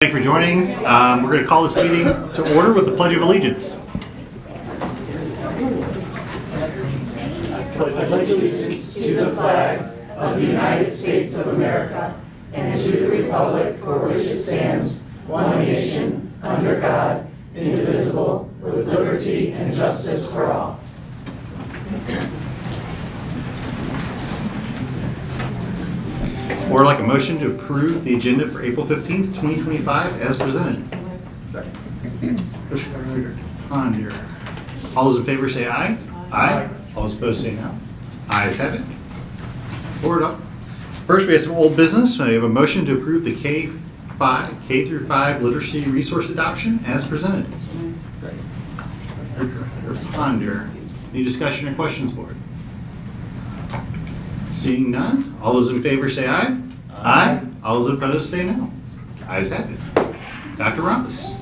Thank you for joining. We're going to call this meeting to order with the Pledge of Allegiance. I pledge allegiance to the flag of the United States of America and to the republic for which it stands, one nation, under God, indivisible, with liberty and justice for all. Or like a motion to approve the agenda for April 15th, 2025 as presented. All those in favor say aye. Aye. All those opposed say no. Ayes have it. Forward up. First, we have some old business. We have a motion to approve the K through 5 literacy resource adoption as presented. Ponder. Any discussion or questions, board? Seeing none, all those in favor say aye. Aye. All those opposed say no. Ayes have it. Dr. Ramos.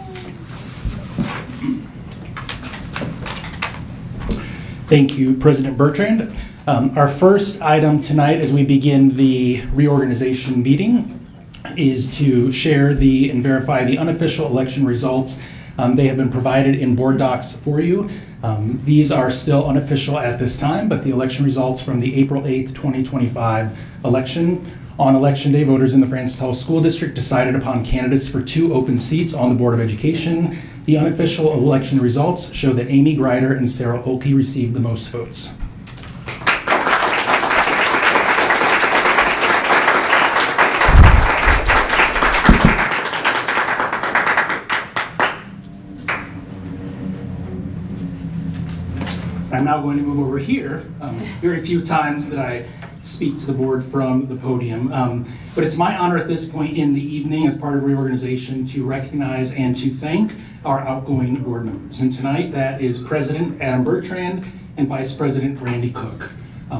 Thank you, President Bertrand. Our first item tonight as we begin the reorganization meeting is to share and verify the unofficial election results. They have been provided in board docs for you. These are still unofficial at this time, but the election results from the April 8th, 2025 election. On election day, voters in the Francis Howell School District decided upon candidates for 2 open seats on the Board of Education. The unofficial election results show that Amy Grider and Sarah Olke received the most votes. I'm now going to move over here. Very few times that I speak to the board from the podium, but it's my honor at this point in the evening as part of reorganization to recognize and to thank our outgoing board members. And tonight that is President Adam Bertrand and Vice President Randy Cook.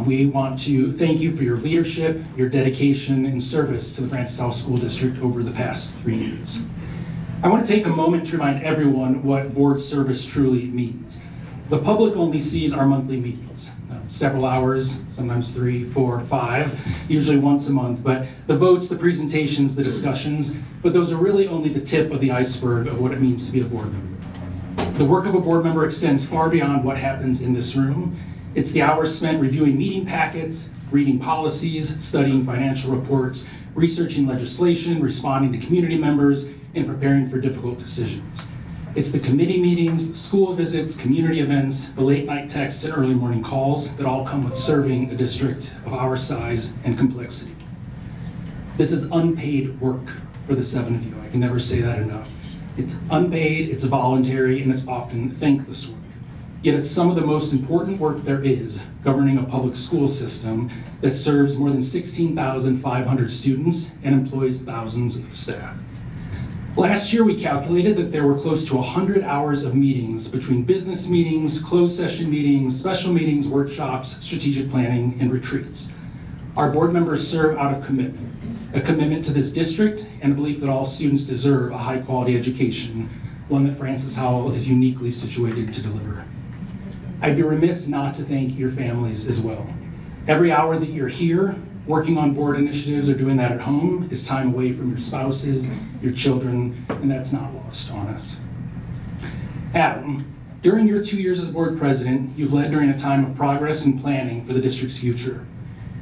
We want to thank you for your leadership, your dedication, and service to the Francis Howell School District over the past 3 years. I want to take a moment to remind everyone what board service truly means. The public only sees our monthly meetings, several hours, sometimes 3, 4, 5, usually once a month, but the votes, the presentations, the discussions, but those are really only the tip of the iceberg of what it means to be a board member. The work of a board member extends far beyond what happens in this room. It's the hours spent reviewing meeting packets, reading policies, studying financial reports, researching legislation, responding to community members, and preparing for difficult decisions. It's the committee meetings, the school visits, community events, the late night texts and early morning calls that all come with serving a district of our size and complexity. This is unpaid work for the 7 of you. I can never say that enough. It's unpaid, it's voluntary, and it's often thankless work. Yet it's some of the most important work there is, governing a public school system that serves more than 16,500 students and employs thousands of staff. Last year, we calculated that there were close to 100 hours of meetings between business meetings, closed session meetings, special meetings, workshops, strategic planning, and retreats. Our board members serve out of commitment, a commitment to this district and a belief that all students deserve a high-quality education, one that Francis Howell is uniquely situated to deliver. I'd be remiss not to thank your families as well. Every hour that you're here, working on board initiatives or doing that at home is time away from your spouses, your children, and that's not lost on us. Adam, during your 2 years as board president, you've led during a time of progress and planning for the district's future.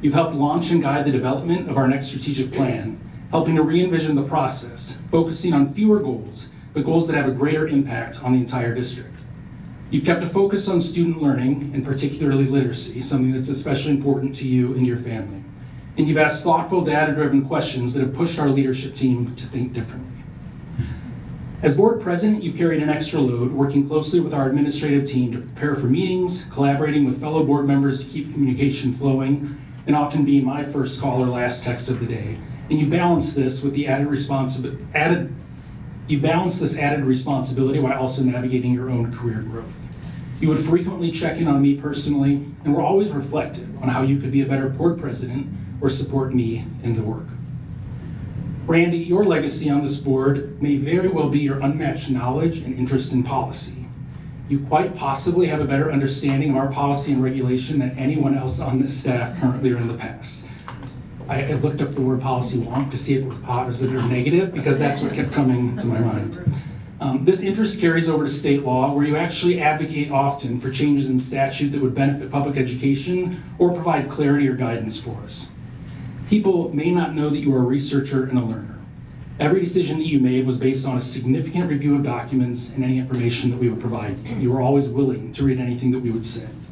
You've helped launch and guide the development of our next strategic plan, helping to re-envision the process, focusing on fewer goals, but goals that have a greater impact on the entire district. You've kept a focus on student learning, and particularly literacy, something that's especially important to you and your family. And you've asked thoughtful, data-driven questions that have pushed our leadership team to think differently. As board president, you've carried an extra load, working closely with our administrative team to prepare for meetings, collaborating with fellow board members to keep communication flowing, and often being my first call or last text of the day. And you balance this with the added responsibility while also navigating your own career growth. You would frequently check in on me personally, and were always reflective on how you could be a better board president or support me in the work. Randy, your legacy on this board may very well be your unmatched knowledge and interest in policy. You quite possibly have a better understanding of our policy and regulation than anyone else on this staff currently or in the past. I looked up the word policy wonk to see if it was positive or negative, because that's what kept coming to my mind. This interest carries over to state law, where you actually advocate often for changes in statute that would benefit public education or provide clarity or guidance for us. People may not know that you are a researcher and a learner. Every decision that you made was based on a significant review of documents and any information that we would provide you. You were always willing to read anything that we would send.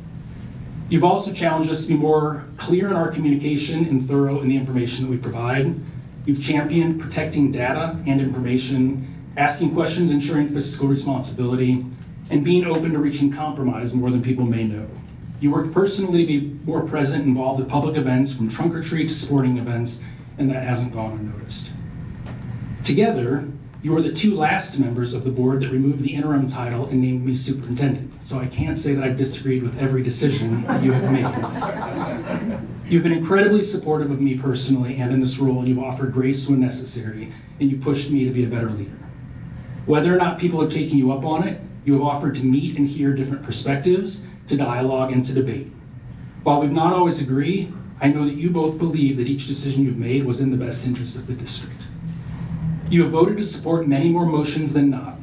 You've also challenged us to be more clear in our communication and thorough in the information that we provide. You've championed protecting data and information, asking questions, ensuring fiscal responsibility, and being open to reaching compromise more than people may know. You worked personally to be more present, involved at public events, from trunk or treat to sporting events, and that hasn't gone unnoticed. Together, you are the two last members of the board that removed the interim title and named me superintendent, so I can't say that I've disagreed with every decision that you have made. You've been incredibly supportive of me personally and in this role, and you've offered grace when necessary, and you pushed me to be a better leader. Whether or not people have taken you up on it, you have offered to meet and hear different perspectives, to dialogue and to debate. While we've not always agreed, I know that you both believe that each decision you've made was in the best interest of the district. You have voted to support many more motions than not.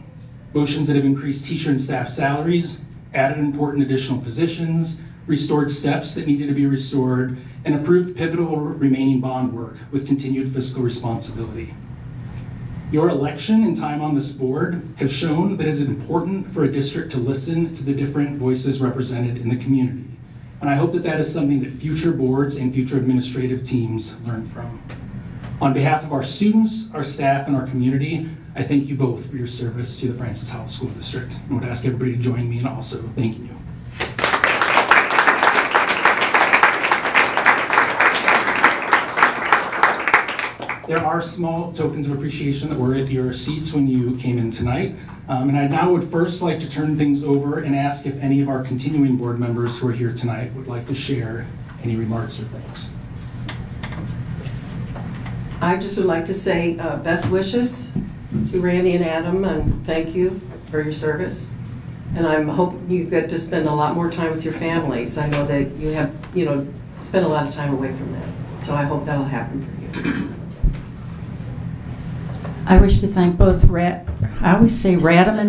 Motions that have increased teacher and staff salaries, added important additional positions, restored steps that needed to be restored, and approved pivotal remaining bond work with continued fiscal responsibility. Your election and time on this board have shown that it is important for a district to listen to the different voices represented in the community. And I hope that that is something that future boards and future administrative teams learn from. On behalf of our students, our staff, and our community, I thank you both for your service to the Francis Howell School District. I would ask everybody to join me in also thanking you. There are small tokens of appreciation that were at your seats when you came in tonight. And I now would first like to turn things over and ask if any of our continuing board members who are here tonight would like to share any remarks or thanks. I just would like to say best wishes to Randy and Adam, and thank you for your service. And I hope you get to spend a lot more time with your families. I know that you have, spent a lot of time away from that. So I hope that'll happen for you. I wish to thank both I always say Radam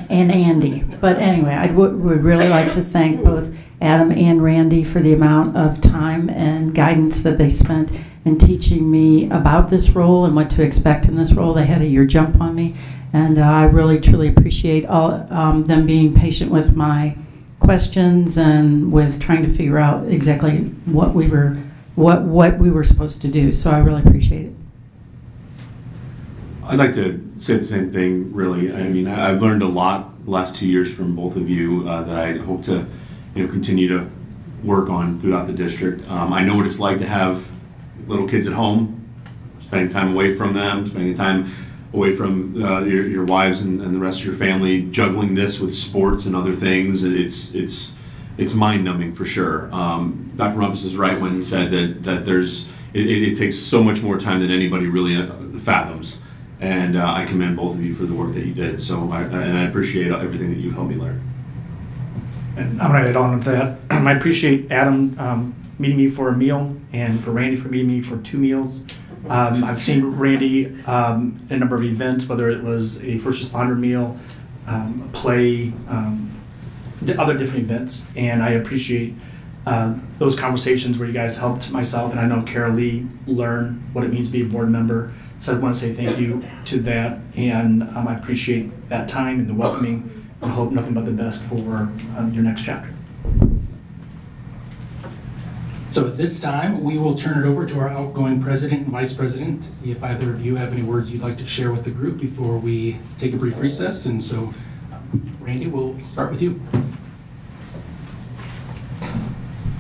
and Andy, but anyway, I would really like to thank both Adam and Randy for the amount of time and guidance that they spent in teaching me about this role and what to expect in this role. They had a year jump on me, and I really truly appreciate all them being patient with my questions and with trying to figure out exactly what we were supposed to do. So I really appreciate it. I'd like to say the same thing, really. I mean, I've learned a lot the last 2 years from both of you that I hope to, continue to work on throughout the district. I know what it's like to have little kids at home, spending time away from them, spending time away from your wives and the rest of your family, juggling this with sports and other things. It's mind-numbing for sure. Dr. Rumpus is right when he said that it takes so much more time than anybody really fathoms. And I commend both of you for the work that you did. So I appreciate everything that you've helped me learn. And I'm going to add on to that. I appreciate Adam meeting me for a meal and for Randy for meeting me for 2 meals. I've seen Randy in a number of events, whether it was a first responder meal, a play, other different events. And I appreciate those conversations where you guys helped myself, and I know Carol Lee, learn what it means to be a board member. So I want to say thank you to that, and I appreciate that time and the welcoming, and hope nothing but the best for your next chapter. So at this time, we will turn it over to our outgoing president and vice president to see if either of you have any words you'd like to share with the group before we take a brief recess. And so, Randy, we'll start with you.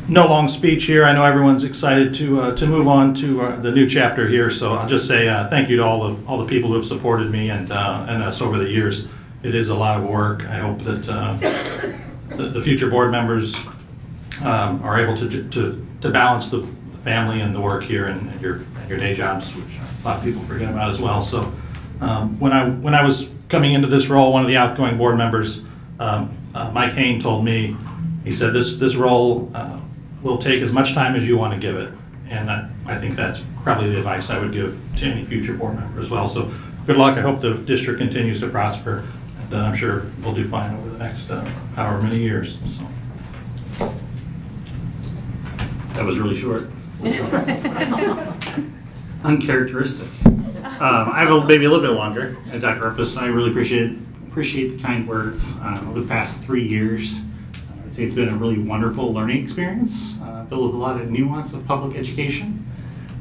No long speech here. I know everyone's excited to move on to the new chapter here. So I'll just say thank you to all the people who have supported me and us over the years. It is a lot of work. I hope that the future board members are able to balance the family and the work here and your day jobs, which a lot of people forget about as well. So when I was coming into this role, one of the outgoing board members, Mike Hain, told me, he said, this role will take as much time as you want to give it. And I think that's probably the advice I would give to any future board member as well. So good luck. I hope the district continues to prosper. And I'm sure we'll do fine over the next however many years. So. That was really short. Uncharacteristic. I have maybe a little bit longer. Dr. Rumpus, I really appreciate the kind words. Over the past 3 years, I'd say it's been a really wonderful learning experience, filled with a lot of nuance of public education.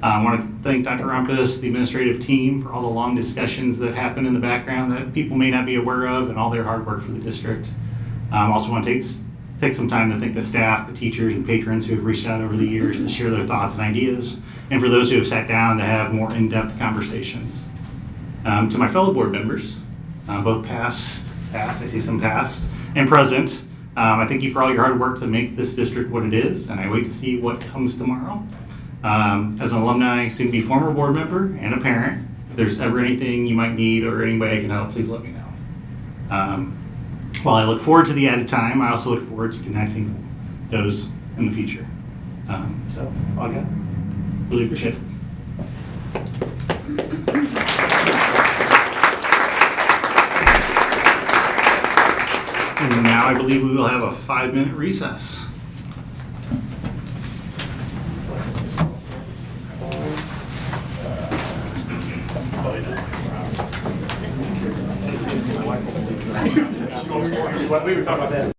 I want to thank Dr. Rumpus, the administrative team, for all the long discussions that happen in the background that people may not be aware of, and all their hard work for the district. I also want to take some time to thank the staff, the teachers, and patrons who have reached out over the years to share their thoughts and ideas, and for those who have sat down to have more in-depth conversations. To my fellow board members, both past, I see some past, and present, I thank you for all your hard work to make this district what it is, and I wait to see what comes tomorrow. As an alumni, soon-to-be former board member, and a parent, if there's ever anything you might need or any way I can help, please let me know. While I look forward to the added time, I also look forward to connecting with those in the future. So that's all I got. Really appreciate it. And now I believe we will have a 5-minute recess. We were talking about that.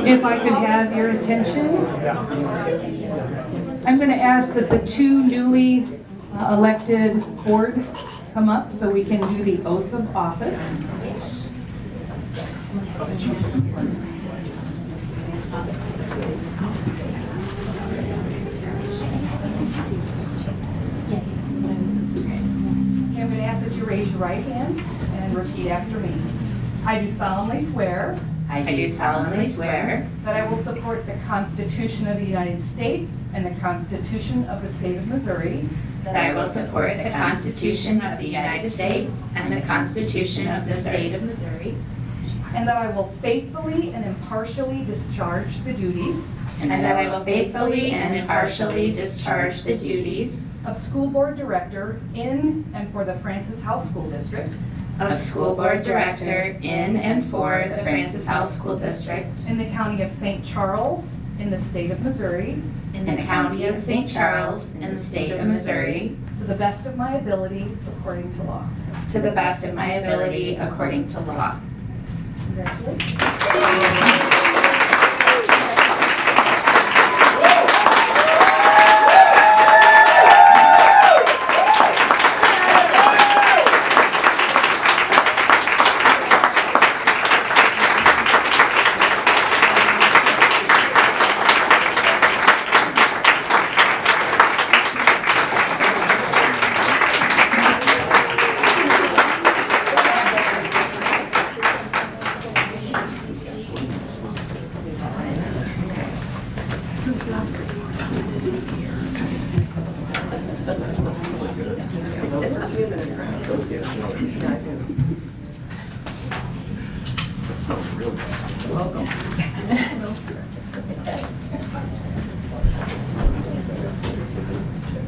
If I could have your attention, I'm going to ask that the two newly elected board come up so we can do the oath of office. I'm going to ask that you raise your right hand and repeat after me. I do solemnly swear I do solemnly swear that I will support the Constitution of the United States and the Constitution of the State of Missouri, that I will support the Constitution of the United States and the Constitution of the State of Missouri, and that I will faithfully and impartially discharge the duties and that I will faithfully and impartially discharge the duties of School Board Director in and for the Francis Howell School District of School Board Director in and for the Francis Howell School District in the County of St. Charles in the State of Missouri, in the County of St. Charles in the State of Missouri, to the best of my ability according to law. to the best of my ability according to law. Congratulations.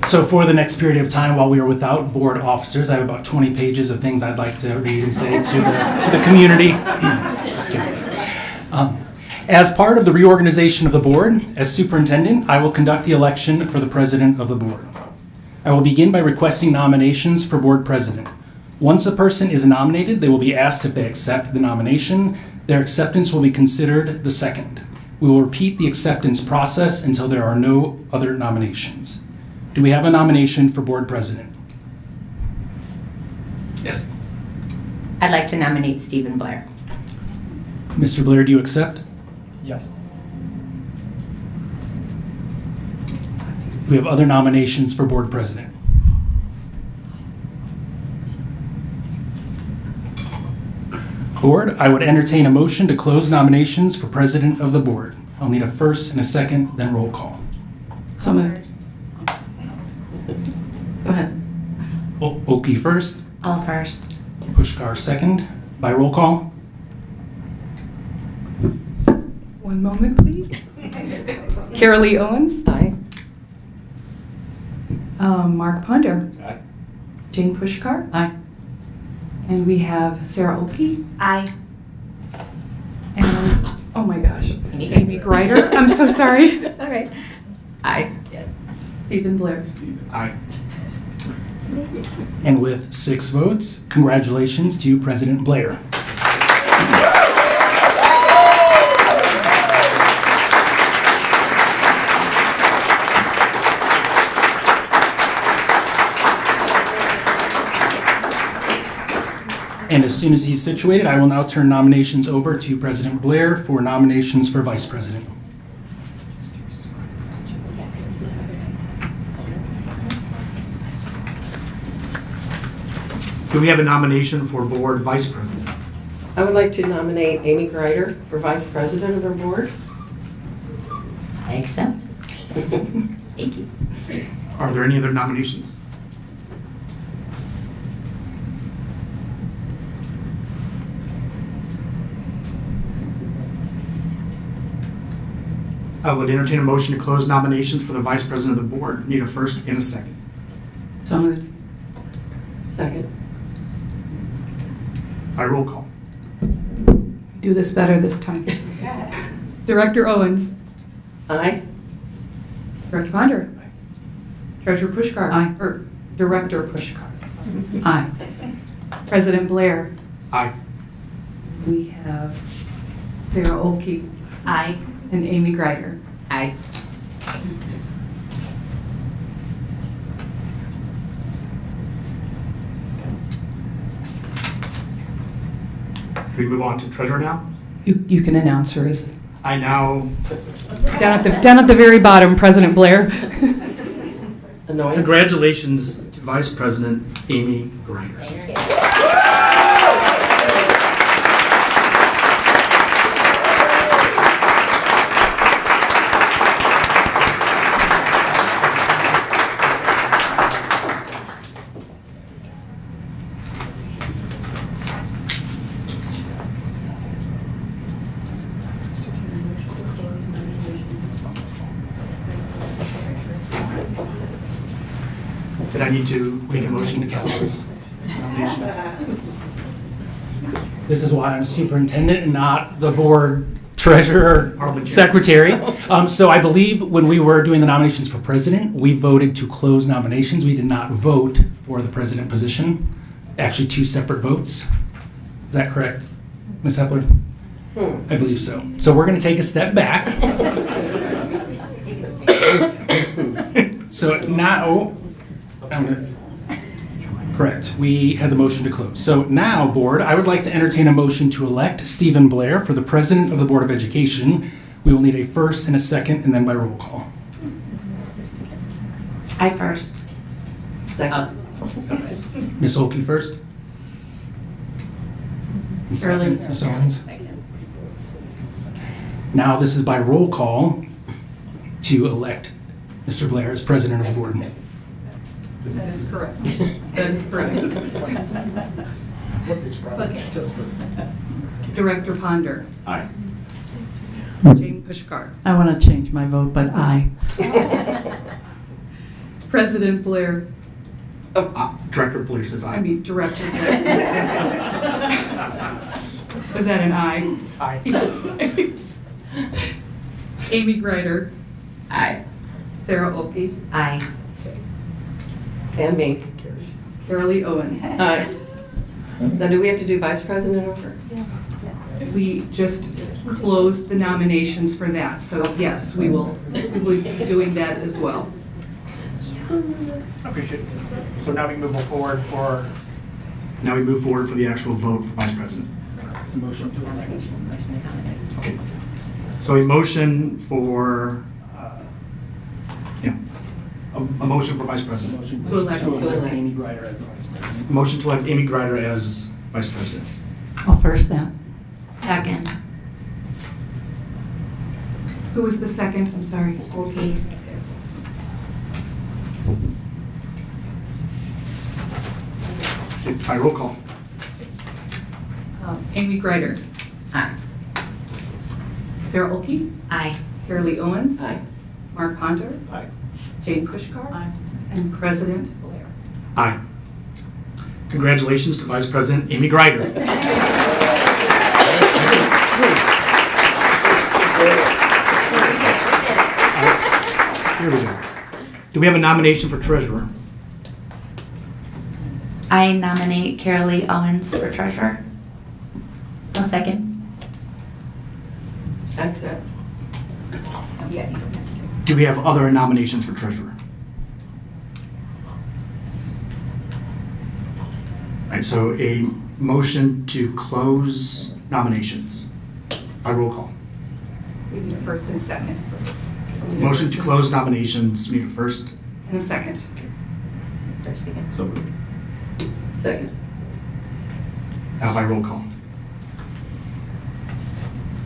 So for the next period of time, while we are without board officers, I have about 20 pages of things I'd like to read and say to the community. Just kidding. As part of the reorganization of the board, as superintendent, I will conduct the election for the president of the board. I will begin by requesting nominations for board president. Once a person is nominated, they will be asked if they accept the nomination. Their acceptance will be considered the second. We will repeat the acceptance process until there are no other nominations. Do we have a nomination for board president? Yes. I'd like to nominate Stephen Blair. Mr. Blair, do you accept? Yes. Do we have other nominations for board president? Board, I would entertain a motion to close nominations for president of the board. I'll need a first and a second, then roll call. So moved. Go ahead. Oki first, All first. Pushkar second. By roll call. One moment, please. Carolee Owens. Aye. Mark Ponder. Aye. Jane Pushkar. Aye. And we have Sarah Oki. Aye. And, oh my gosh, Amy Greider. I'm so sorry. It's all right. Aye. Yes. Stephen Blair. Aye. And with 6 votes, congratulations to President Blair. And as soon as he's situated, I will now turn nominations over to President Blair for nominations for Vice President. Do we have a nomination for board vice president? I would like to nominate Amy Greider for Vice President of our board. I accept. Thank you. Are there any other nominations? I would entertain a motion to close nominations for the vice president of the board. Need a first and a second. So moved. Second. By roll call. Do this better this time. Director Owens. Aye. Director Ponder. Treasurer Pushkar. Aye. Or Director Pushkar. Aye. President Blair. Aye. We have Sarah Olkey. Aye. And Amy Greider. Aye. We move on to treasurer now. You can announce her as I now down at the very bottom, President Blair. Annoying. congratulations to Vice President Amy Greider. Did I need to make a motion to close nominations? This is why I'm superintendent and not the board treasurer or secretary. So I believe when we were doing the nominations for president, we voted to close nominations. We did not vote for the president position. Actually, 2 separate votes. Is that correct, Ms. Hepler? I believe so. So we're going to take a step back. So now, correct, we had the motion to close. So now, board, I would like to entertain a motion to elect Stephen Blair for the president of the Board of Education. We will need a first and a second, and then by roll call. I first. Second. Ms. Olkey first. Early. Ms. Owens. Now this is by roll call to elect Mr. Blair as president of the board. That is correct. That is correct. Director Ponder. Aye. Jane Pushkar. I want to change my vote, but aye. President Blair. Director Blair says aye. I mean, Director Blair. Was that an aye? Aye. Amy Greider. Aye. Sarah Olkey. Aye. And me. Carolee Owens. Aye. Now, do we have to do vice president over? We just closed the nominations for that, so yes, we will be doing that as well. Appreciate it. So now we move forward for. Now we move forward for the actual vote for vice president. Motion to elect. Okay. So a motion for, a motion for vice president. Motion To elect. Amy Greider as the vice president. Motion to elect Amy Greider as vice president. I'll first that. Second. Who was the second? I'm sorry. Olkey. By roll call. Amy Greider. Aye. Sarah Olkey. Aye. Carolee Owens. Aye. Mark Ponder. Aye. Jane Pushkar. And President Blair. Aye. Congratulations to Vice President Amy Greider. Here we go. Do we have a nomination for treasurer? I nominate Carolee Owens for treasurer. A second. Accept. Do we have other nominations for treasurer? All right, so a motion to close nominations by roll call. We need a first and second first. Motion to close nominations, need a first. And a second. So moved. Second. Now by roll call.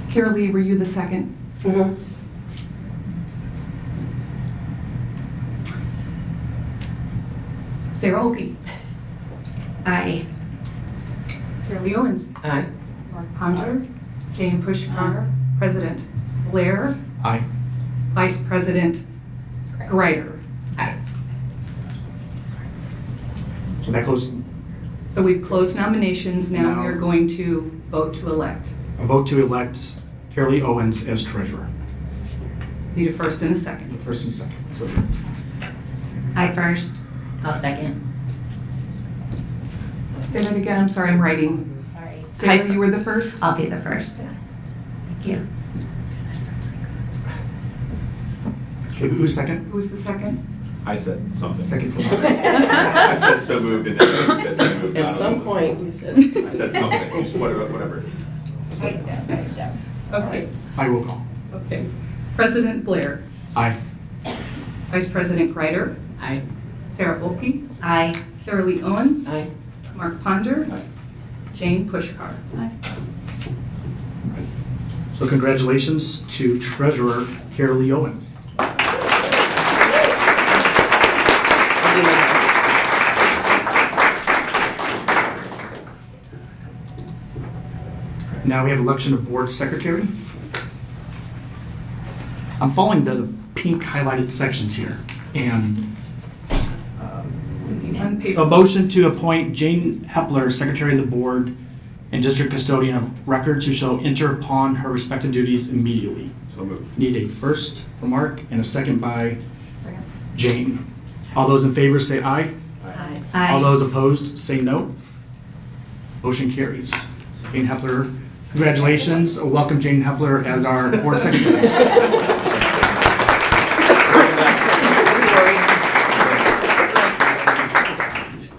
Carolee, were you the second? Mm-hmm. Sarah Olkey. Aye. Carolee Owens. Aye. Mark Ponder. Jane Pushkar. President Blair. Aye. Vice President Greider. Aye. So that closed. So we've closed nominations. Now Now- we are going to vote to elect. A vote to elect Carolee Owens as treasurer. Need a first and a second. First and second. I first. I'll second. Say that again. I'm sorry, I'm writing. Sorry. Sarah, you were the first? I'll be the first. Thank you. Okay, who's second? Who was the second? I said something. Second from I said so moved, and then you said so moved. At some point, you said. I said something, just whatever it is. Okay, I will call. okay. President Blair, Aye. Vice President Greider, Aye. Sarah Olke, Aye. Carolee Owens, Aye. Mark Ponder, Aye. Jane Pushkar. So congratulations to Treasurer Carolee Owens. I'll do my best. Now we have election of board secretary. I'm following the pink highlighted sections here. And On a paper, motion to appoint Jane Hepler, secretary of the board and district custodian of records, who shall enter upon her respective duties immediately. So moved. Need a first from Mark and a second by Jane. All those in favor say aye. Aye. All those opposed say no. Motion carries. Jane Hepler, congratulations. Welcome Jane Hepler as our board secretary.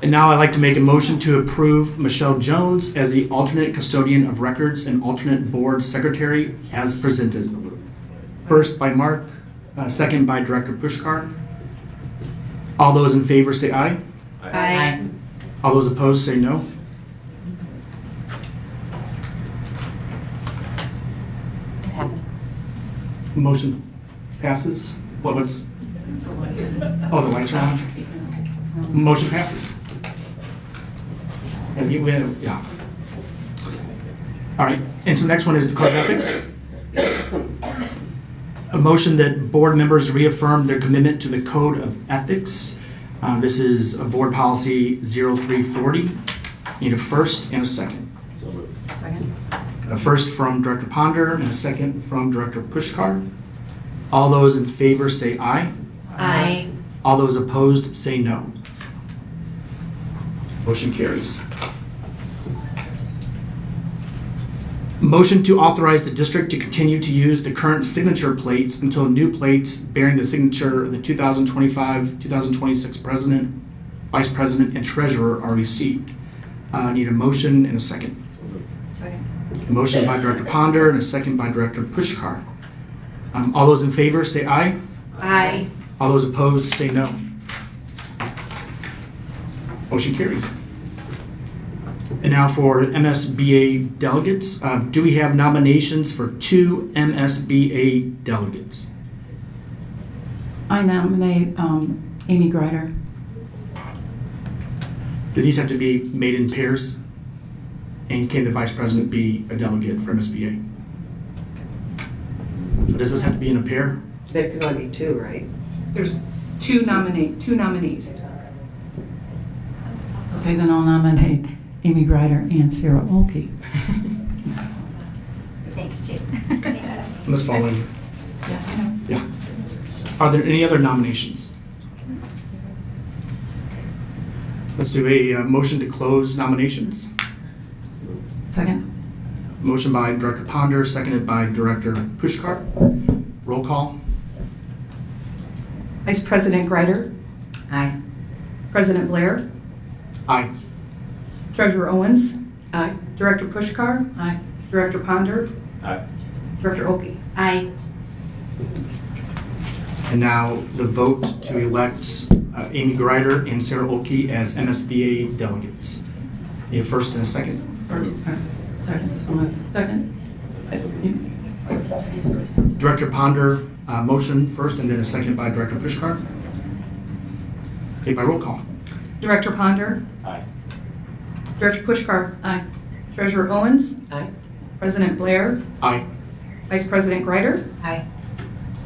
And now I'd like to make a motion to approve Michelle Jones as the alternate custodian of records and alternate board secretary as presented. First by Mark, second by Director Pushkar. All those in favor say aye. Aye. All those opposed say no. Motion passes. What's? Oh, the lights are on. Motion passes. And we have, yeah. All right, and so the next one is the code of ethics. A motion that board members reaffirm their commitment to the code of ethics. This is a board policy 0340. Need a first and a second. So moved. A first from Director Ponder and a second from Director Pushkar. All those in favor say aye. Aye. All those opposed say no. Motion carries. Motion to authorize the district to continue to use the current signature plates until new plates bearing the signature of the 2025-2026 president, vice president, and treasurer are received. Need a motion and a second. A motion by Director Ponder and a second by Director Pushkar. All those in favor say aye. Aye. All those opposed say no. Motion carries. And now for MSBA delegates. Do we have nominations for 2 MSBA delegates? I nominate Amy Greider. Do these have to be made in pairs? And can the vice president be a delegate for MSBA? So does this have to be in a pair? There can only be two, right? there's two nominees. Okay, then I'll nominate Amy Greider and Sarah Olke. Thanks, Jim. I'm just following. Yeah. Are there any other nominations? Let's do a motion to close nominations. Second? Motion by Director Ponder, seconded by Director Pushkar. Roll call. Vice President Greider, Aye. President Blair, Aye. Treasurer Owens, Aye. Director Pushkar, Aye. Director Ponder, Aye. Director Olke. Aye. And now the vote to elect Amy Greider and Sarah Olke as MSBA delegates. Need a first and a second. Second. Second? Director Ponder, motion first, and then a second by Director Pushkar. Okay, by roll call. Director Ponder, Aye. Director Pushkar, Aye. Treasurer Owens, Aye. President Blair, Aye. Vice President Greider, Aye.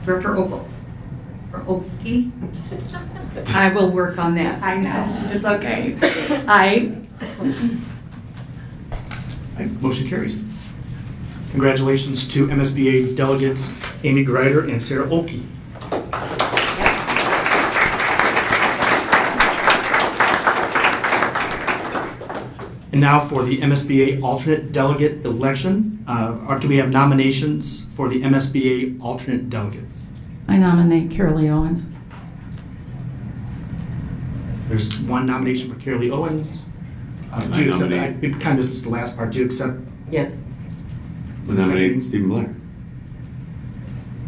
Director Olke. Or Olke? I will work on that. I know, it's okay. Aye. Aye. Motion carries. Congratulations to MSBA delegates Amy Greider and Sarah Olke. And now for the MSBA alternate delegate election. Or do we have nominations for the MSBA alternate delegates? I nominate Carolee Owens. There's one nomination for Carolee Owens. Do you accept? We kind of missed the last part. Do you accept? Yes. I nominate Stephen Blair.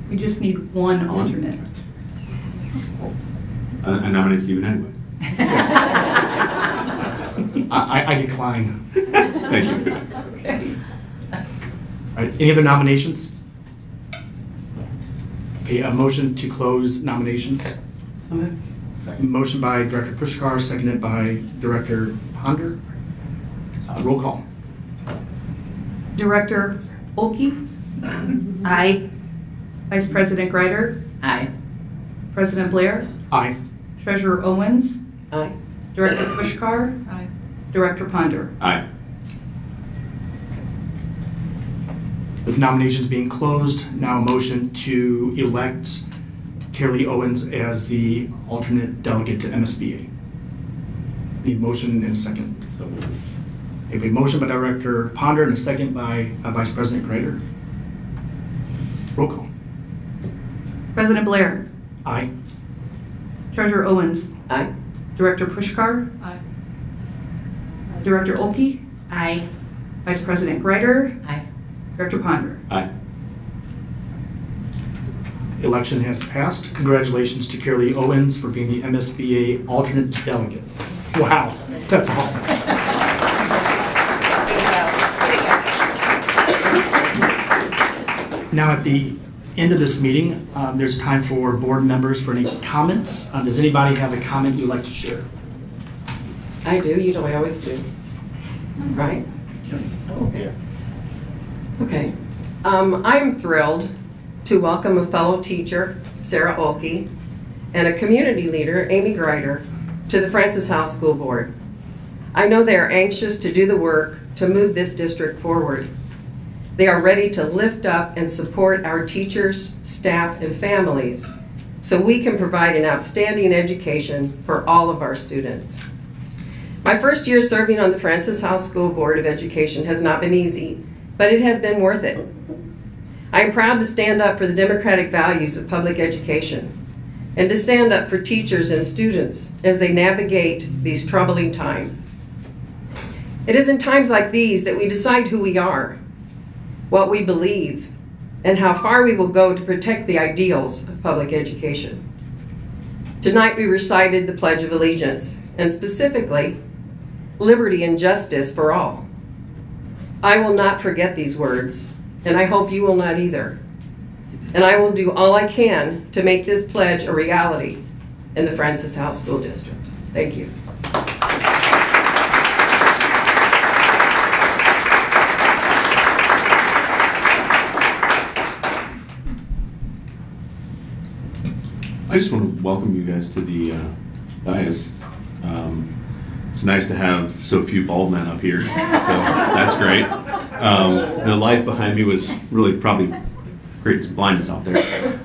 We just need one alternate. I nominate Stephen anyway. I decline. Thank you. All right, any other nominations? Okay, a motion to close nominations. Motion by Director Pushkar, seconded by Director Ponder. Roll call. Director Olkey? Aye. Vice President Greider? Aye. President Blair? Aye. Treasurer Owens? Aye. Director Pushkar? Aye. Director Ponder? Aye. With nominations being closed, now a motion to elect Carolee Owens as the alternate delegate to MSBA. Need a motion and a second. We have a motion by Director Ponder and a second by Vice President Greider. Roll call. President Blair? Aye. Treasurer Owens? Aye. Director Pushkar? Aye. Director Olkey? Aye. Vice President Greider? Aye. Director Ponder? Aye. Election has passed. Congratulations to Carolee Owens for being the MSBA alternate delegate. Wow, that's awesome. Now at the end of this meeting, there's time for board members for any comments. Does anybody have a comment you'd like to share? I do, you know I always do. Right? Okay. Okay. I'm thrilled to welcome a fellow teacher, Sarah Olkey, and a community leader, Amy Greider, to the Francis Howell School Board. I know they are anxious to do the work to move this district forward. They are ready to lift up and support our teachers, staff, and families so we can provide an outstanding education for all of our students. My first year serving on the Francis Howell School Board of Education has not been easy, but it has been worth it. I am proud to stand up for the democratic values of public education and to stand up for teachers and students as they navigate these troubling times. It is in times like these that we decide who we are, what we believe, and how far we will go to protect the ideals of public education. Tonight we recited the Pledge of Allegiance, and specifically, liberty and justice for all. I will not forget these words, and I hope you will not either. And I will do all I can to make this pledge a reality in the Francis Howell School District. Thank you. I just want to welcome you guys to the dais. It's nice to have so few bald men up here, so that's great. The light behind me was really probably creating some blindness out there.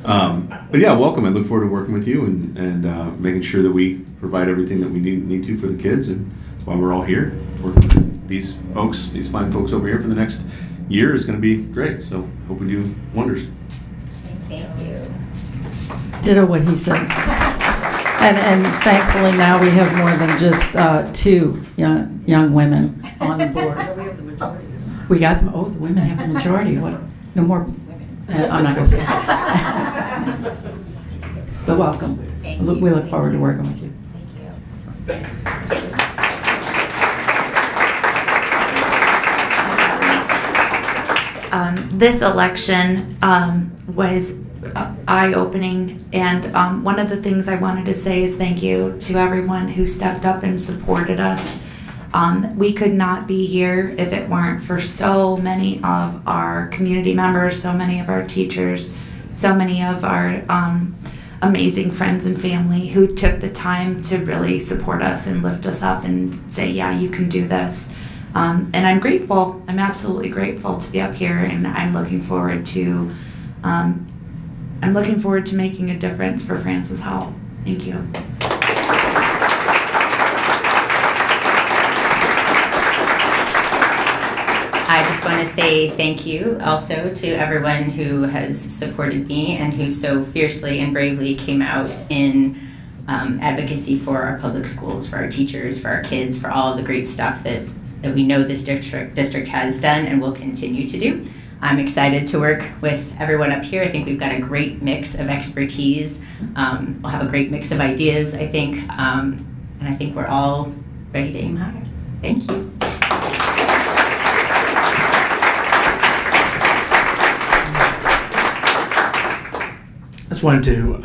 But yeah, welcome. I look forward to working with you and making sure that we provide everything that we need to for the kids, and that's why we're all here. Working with these folks, these fine folks over here for the next year is going to be great. So hope we do wonders. Thank you. Ditto what he said. And thankfully now we have more than just two young women on the board. We have the majority. We got them. Oh, the women have the majority. What? No more. I'm not going to say that. But welcome. We look forward to working with you. This election was eye-opening, and one of the things I wanted to say is thank you to everyone who stepped up and supported us. We could not be here if it weren't for so many of our community members, so many of our teachers, so many of our amazing friends and family who took the time to really support us and lift us up and say, yeah, you can do this. And I'm grateful. I'm absolutely grateful to be up here, and I'm looking forward to making a difference for Francis Howell. Thank you. I just want to say thank you also to everyone who has supported me and who so fiercely and bravely came out in advocacy for our public schools, for our teachers, for our kids, for all of the great stuff that we know this district has done and will continue to do. I'm excited to work with everyone up here. I think we've got a great mix of expertise. We'll have a great mix of ideas, I think, and I think we're all ready to aim higher. Thank you. I just wanted to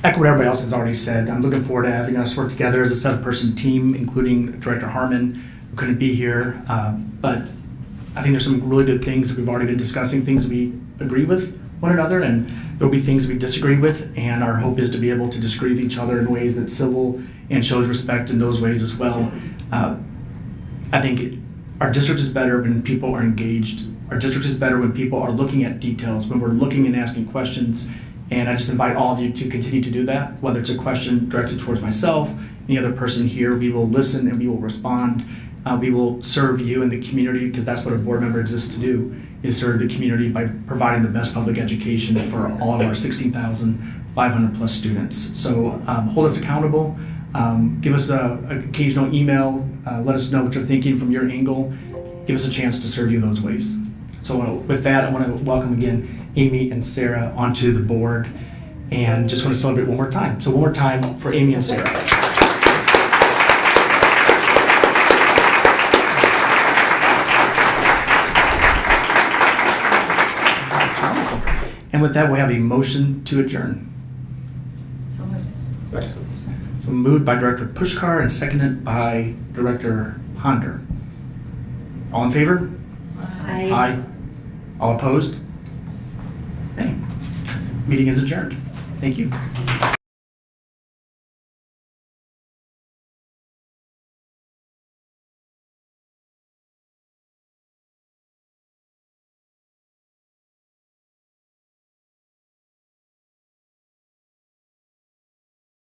echo what everybody else has already said. I'm looking forward to having us work together as a 7-person team, including Director Harmon, who couldn't be here. But I think there's some really good things that we've already been discussing, things we agree with one another, and there'll be things we disagree with. And our hope is to be able to disagree with each other in ways that's civil and shows respect in those ways as well. I think our district is better when people are engaged. Our district is better when people are looking at details, when we're looking and asking questions. And I just invite all of you to continue to do that, whether it's a question directed towards myself, any other person here. We will listen and we will respond. We will serve you and the community, because that's what a board member exists to do, is serve the community by providing the best public education for all of our 16,500 plus students. So hold us accountable. Give us an occasional email. Let us know what you're thinking from your angle. Give us a chance to serve you those ways. So with that, I want to welcome again Amy and Sarah onto the board, and just want to celebrate one more time. So one more time for Amy and Sarah. And with that, we have a motion to adjourn. Second. So moved by Director Pushkar and seconded by Director Ponder. All in favor? Aye. Aye. All opposed? Okay. Meeting is adjourned. Thank you.